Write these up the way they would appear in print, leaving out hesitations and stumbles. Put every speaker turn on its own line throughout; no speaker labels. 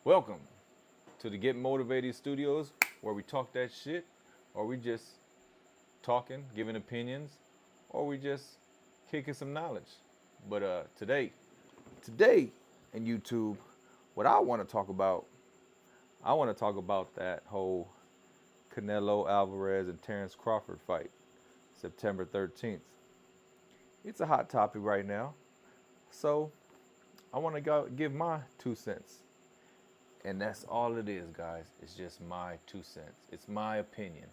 Welcome to the Get Motivated Studios, where we talk that shit, or we just talking, giving opinions, or we just kicking some knowledge. But today in YouTube, what I want to talk about, that whole Canelo Alvarez and Terence Crawford fight, September 13th. It's a hot topic right now, so I want to give my 2 cents. And that's all it is, guys. It's just my 2 cents. It's my opinion.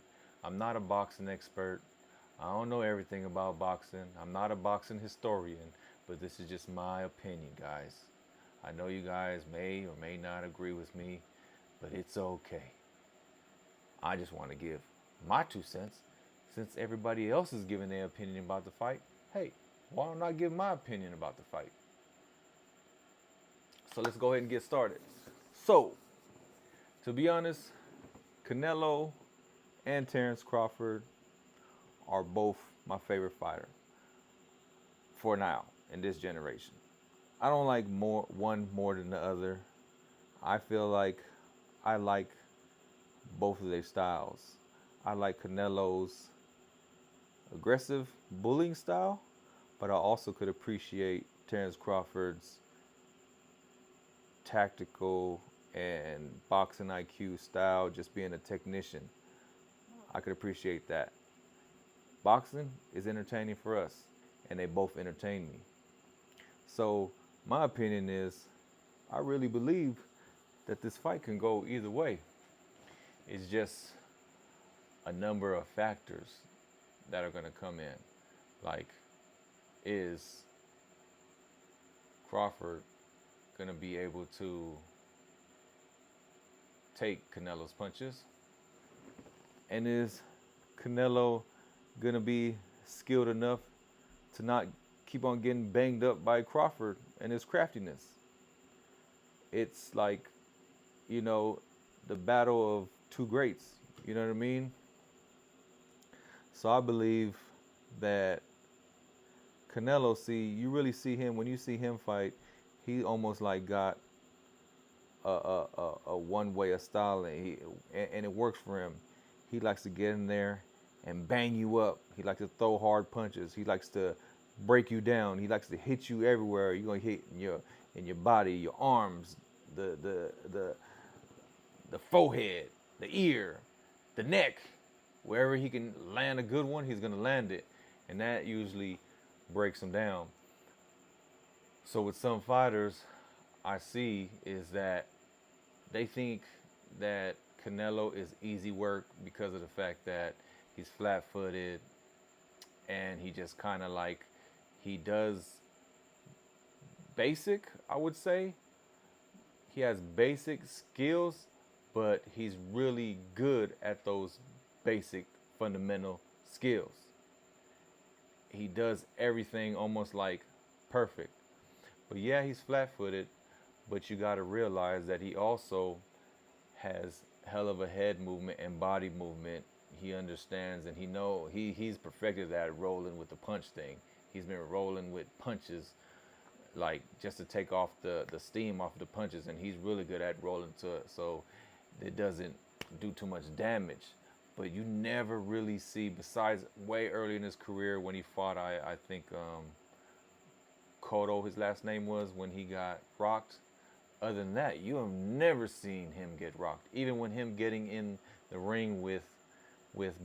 I'm not a boxing expert. I don't know everything about boxing. I'm not a boxing historian, but this is just my opinion, guys. I know you guys may or may not agree with me, but it's okay. I just want to give my 2 cents. Since everybody else is giving their opinion about the fight, hey, why don't I give my opinion about the fight? So let's go ahead and get started. So, to be honest, Canelo and Terence Crawford are both my favorite fighter for now in this generation. I don't like one more than the other. I feel like I like both of their styles. I like Canelo's aggressive bullying style, but I also could appreciate Terence Crawford's tactical and boxing IQ style, just being a technician. I could appreciate that. Boxing is entertaining for us, and they both entertain me. So my opinion is, I really believe that this fight can go either way. It's just a number of factors that are going to come in. Like, is Crawford going to be able to take Canelo's punches? And is Canelo going to be skilled enough to not keep on getting banged up by Crawford and his craftiness? It's like, the battle of two greats. You know what I mean? So I believe that Canelo, you really see him, when you see him fight, he almost like got a one-way of style, and it works for him. He likes to get in there and bang you up. He likes to throw hard punches. He likes to break you down. He likes to hit you everywhere. You're gonna hit in your body, your arms, the forehead, the ear, the neck. Wherever he can land a good one, he's gonna land it, and that usually breaks him down. So with some fighters, I see is that they think that Canelo is easy work because of the fact that he's flat-footed, and he just kind of like, he does basic, I would say. He has basic skills, but he's really good at those basic fundamental skills. He does everything almost like perfect. But yeah, he's flat-footed, but you got to realize that he also has hell of a head movement and body movement. He understands, and he's perfected at rolling with the punch thing. He's been rolling with punches, like just to take off the steam off the punches, and he's really good at rolling to it, so it doesn't do too much damage. But you never really see, besides way early in his career when he fought, I think Cotto, his last name was, when he got rocked. Other than that, you have never seen him get rocked. Even when him getting in the ring with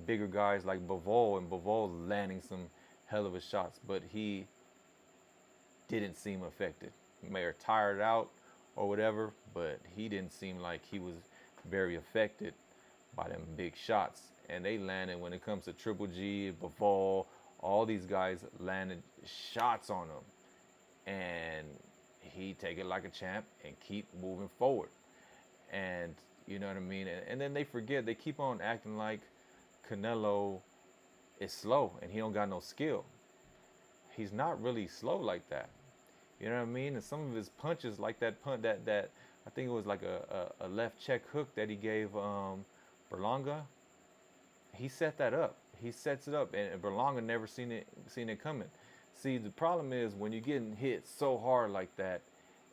bigger guys like Bivol, and Bivol landing some hell of a shots, but he didn't seem affected. He may have tired out or whatever, but he didn't seem like he was very affected by them big shots. And they landed, when it comes to Triple G, Bivol, all these guys landed shots on him, and he take it like a champ and keep moving forward. And you know what I mean? And then they forget, they keep on acting like Canelo is slow and he don't got no skill. He's not really slow like that. You know what I mean? And some of his punches, like that punt, that I think it was like a left check hook that he gave Berlanga. He set that up. He sets it up, and Berlanga never seen it coming. See, the problem is when you're getting hit so hard like that,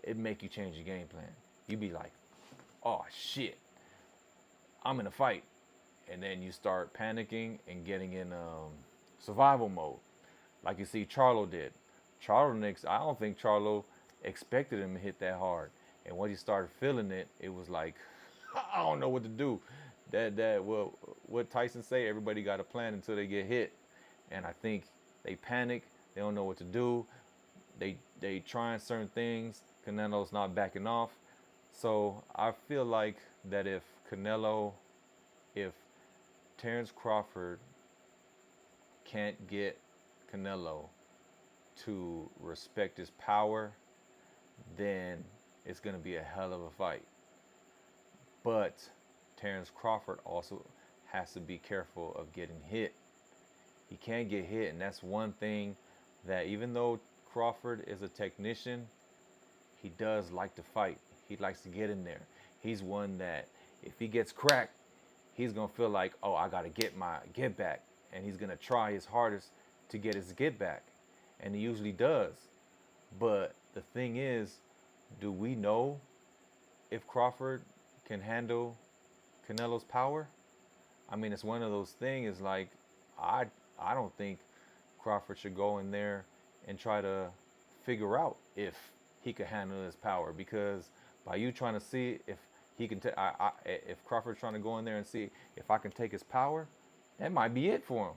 it make you change your game plan. You be like, oh shit, I'm in a fight. And then you start panicking and getting in survival mode, like you see Charlo did. I don't think Charlo expected him to hit that hard. And when he started feeling it, it was like, I don't know what to do. Well, what Tyson say? Everybody got a plan until they get hit. And I think they panic. They don't know what to do. They trying certain things. Canelo's not backing off. So I feel like that if Terence Crawford can't get Canelo to respect his power, then it's going to be a hell of a fight. But Terence Crawford also has to be careful of getting hit. He can't get hit, and that's one thing that even though Crawford is a technician, he does like to fight. He likes to get in there. He's one that if he gets cracked, he's going to feel like, oh, I got to get my get back. And he's going to try his hardest to get his get back. And he usually does. But the thing is, do we know if Crawford can handle Canelo's power? I mean, it's one of those things, like, I don't think Crawford should go in there and try to figure out if he could handle his power, because by you trying to see if he can if Crawford's trying to go in there and see if I can take his power, that might be it for him.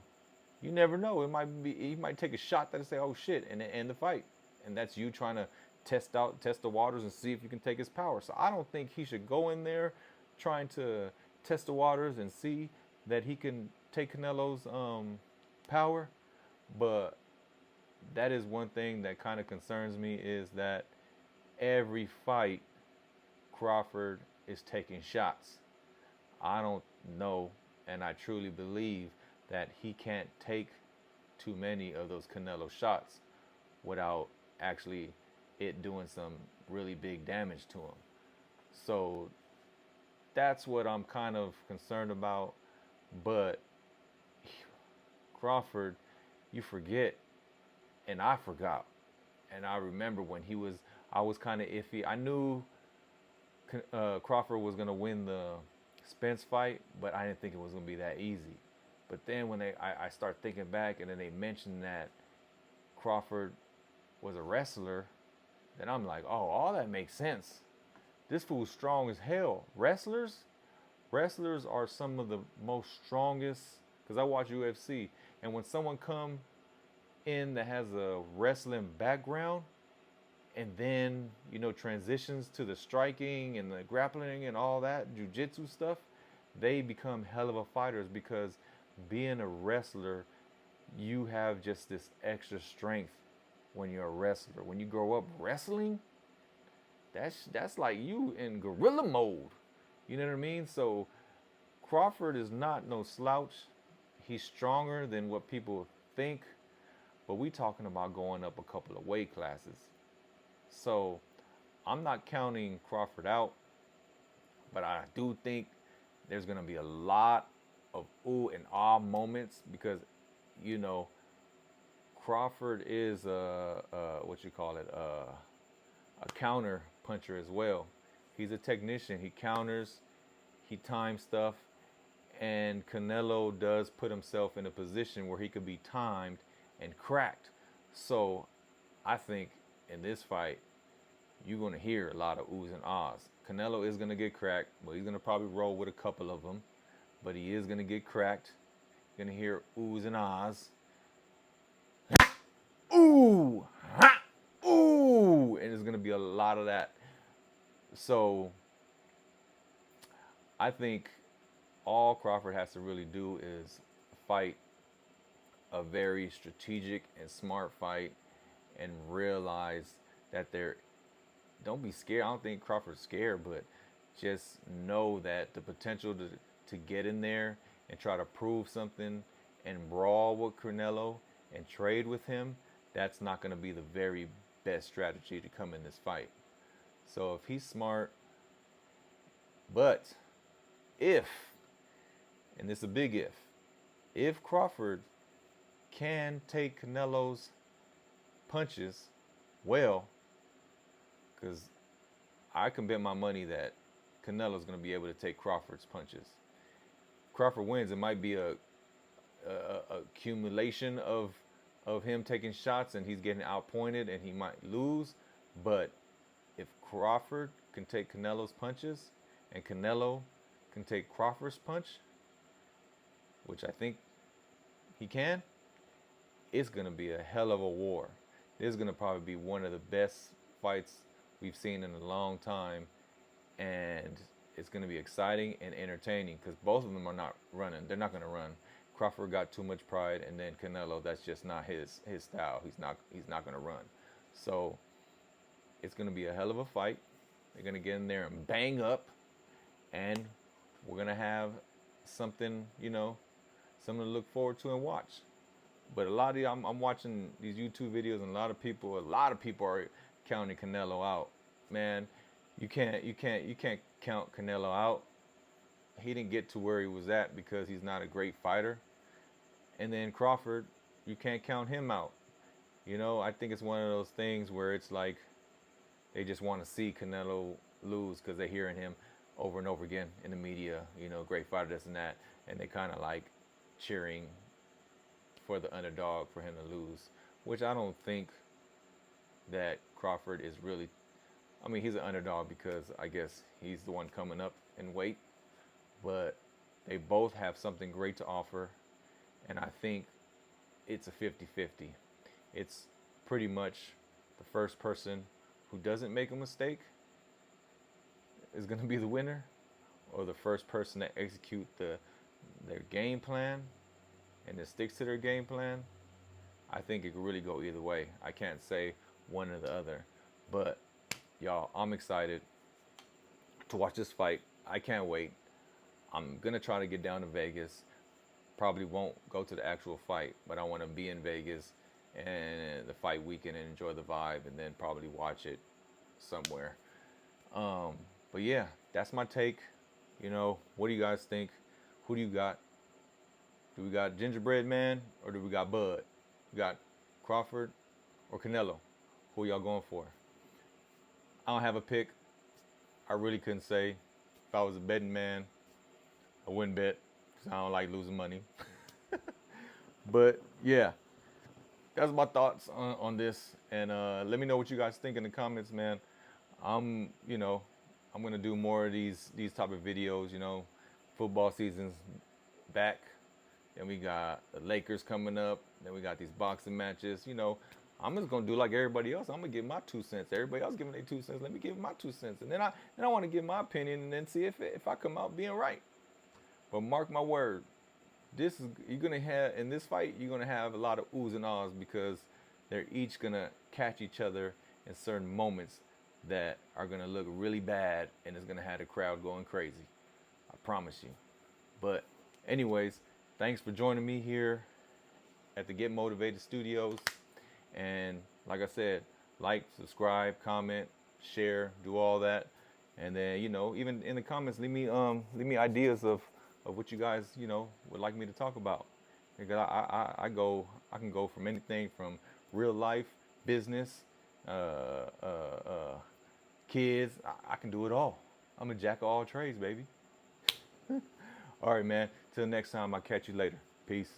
You never know. He might take a shot that say, oh shit, and end the fight. And that's you trying to test the waters and see if you can take his power. So I don't think he should go in there trying to test the waters and see that he can take Canelo's power. But that is one thing that kind of concerns me, is that every fight Crawford is taking shots. I don't know, and I truly believe that he can't take too many of those Canelo shots without actually it doing some really big damage to him. So that's what I'm kind of concerned about. But Crawford, you forget, and I forgot, and I remember when I was kind of iffy. I knew Crawford was going to win the Spence fight, but I didn't think it was going to be that easy. But then when I start thinking back, and then they mentioned that Crawford was a wrestler, then I'm like, oh, all that makes sense. This fool's strong as hell. Wrestlers are some of the most strongest, because I watch UFC, and when someone come in that has a wrestling background, and then, transitions to the striking and the grappling and all that, jiu-jitsu stuff, they become hell of a fighters, because being a wrestler, you have just this extra strength when you're a wrestler. When you grow up wrestling, that's like you in gorilla mode. You know what I mean? So Crawford is not no slouch. He's stronger than what people think, but we talking about going up a couple of weight classes. So I'm not counting Crawford out, but I do think there's going to be a lot of ooh and ah moments, because, Crawford is a counter puncher as well. He's a technician. He counters, he times stuff, and Canelo does put himself in a position where he could be timed and cracked. So I think in this fight, you're going to hear a lot of oohs and ahs. Canelo is going to get cracked, but he's going to probably roll with a couple of them. But he is going to get cracked. You're going to hear oohs and ahs. Ooh! Ha! Ooh! And there's going to be a lot of that. So I think all Crawford has to really do is fight a very strategic and smart fight, and realize that don't be scared. I don't think Crawford's scared, but just know that the potential to get in there and try to prove something and brawl with Canelo and trade with him, that's not going to be the very best strategy to come in this fight. So if he's smart, but and this is a big if Crawford can take Canelo's punches well, because I can bet my money that Canelo's going to be able to take Crawford's punches. Crawford wins, it might be a accumulation of him taking shots and he's getting outpointed and he might lose. But if Crawford can take Canelo's punches and Canelo can take Crawford's punch, which I think he can, it's going to be a hell of a war. This is going to probably be one of the best fights we've seen in a long time, and it's going to be exciting and entertaining because both of them are not running. They're not going to run. Crawford got too much pride, and then Canelo, that's just not his style. He's not going to run. So it's going to be a hell of a fight. They're going to get in there and bang up, and we're going to have something, something to look forward to and watch. But a lot of I'm watching these YouTube videos, and a lot of people are counting Canelo out. Man, you can't count Canelo out. He didn't get to where he was at because he's not a great fighter. And then Crawford, you can't count him out. I think it's one of those things where it's like they just want to see Canelo lose because they're hearing him over and over again in the media, great fighter, this and that, and they kind of like cheering for the underdog for him to lose, which I don't think that Crawford is really. I mean, he's an underdog because I guess he's the one coming up in weight, but they both have something great to offer, and I think it's a 50-50. It's pretty much the first person who doesn't make a mistake is going to be the winner, or the first person to execute their game plan and that sticks to their game plan. I think it could really go either way. I can't say one or the other, but y'all, I'm excited to watch this fight. I can't wait. I'm gonna try to get down to Vegas. Probably won't go to the actual fight, but I want to be in Vegas and the fight weekend and enjoy the vibe, and then probably watch it somewhere. But yeah, that's my take. What do you guys think? Who do you got? Do we got Gingerbread Man or do we got Bud? We got Crawford or Canelo? Who y'all going for? I don't have a pick. I really couldn't say. If I was a betting man, I wouldn't bet because I don't like losing money. But yeah, that's my thoughts on this. And let me know what you guys think in the comments, man. I'm gonna do more of these type of videos. Football season's back. Then we got the Lakers coming up. Then we got these boxing matches. I'm just gonna do like everybody else. I'm gonna give my 2 cents. Everybody else giving their 2 cents. Let me give my 2 cents, and then I want to give my opinion, and then see if I come out being right. But mark my word, you're gonna have in this fight. You're gonna have a lot of oohs and ahs because they're each gonna catch each other in certain moments that are gonna look really bad, and it's gonna have the crowd going crazy. I promise you. But anyways, thanks for joining me here at the Get Motivated Studios. And like I said, like, subscribe, comment, share, do all that. And then, even in the comments, leave me ideas of what you guys, would like me to talk about. Because I can go from anything from real life, business, kids. I can do it all. I'm a jack of all trades, baby. All right, man. Till next time, I'll catch you later. Peace.